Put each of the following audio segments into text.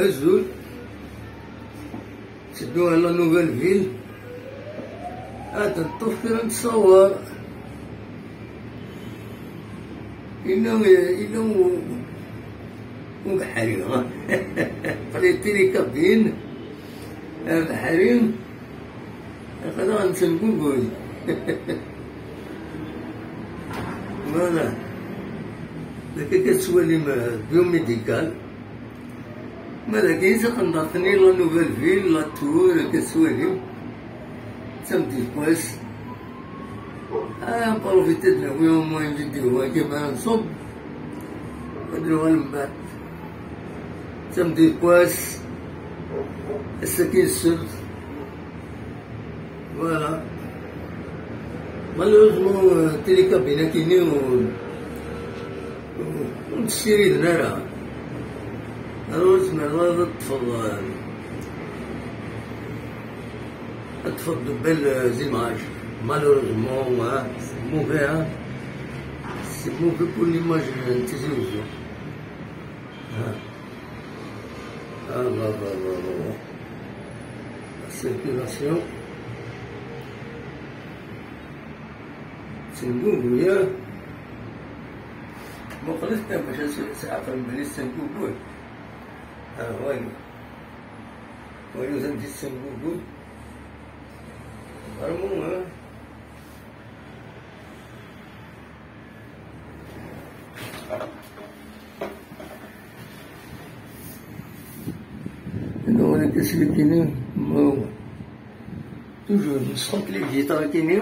azul تدو على نوفيل فيل تطوف كرا نتصور إنه بحري قريتي لي كابين بحري خذا غنسلكو بوي فوالا داك كتسوالي بيوميديكال مالا كاين تقنطني لا نوفيل فيل لا تور كتسوالي سامدي كواس بروفيتي دناوي المهم جدي هو كيما نصب نديروها من بعد سامدي كواس السكين السبت فوالا مالوزمون تيليكابينا كاينين ونشري لنا راه تفضل بال زيماج مالوروزمون موفي سي موفي بور ليماج نتيزيوزو la circulation سنقوقو ما قلت باش ساعة بلي سنقوقو وين زنتي سنقوقو فرمو أنا كسلك كيني توجور نسخط لي الجيتار كيني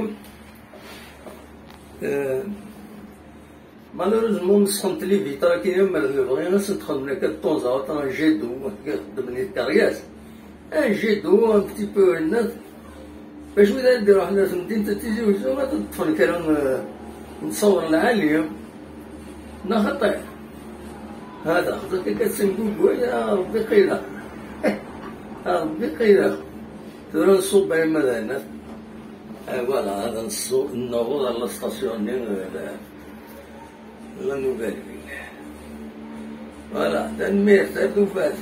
مالوروزمون نسخط لي الجيتار كيني بغينا ندخل هناك طونزا وطن جيدو خدمني الكارياس جيدو ان بتي بو الناس باش ولا نديرو حنا في المدينة تيجي وجو ما تطفل كلام نتصور العالم نخطئ هذا خاطر كي كتسنقول يا ربي قيلة ربي قيلة ترى نصوب بين مدينة فوالا هذا نوض على الستاسيون لا نوفيل فيل فوالا تنمير تدوفات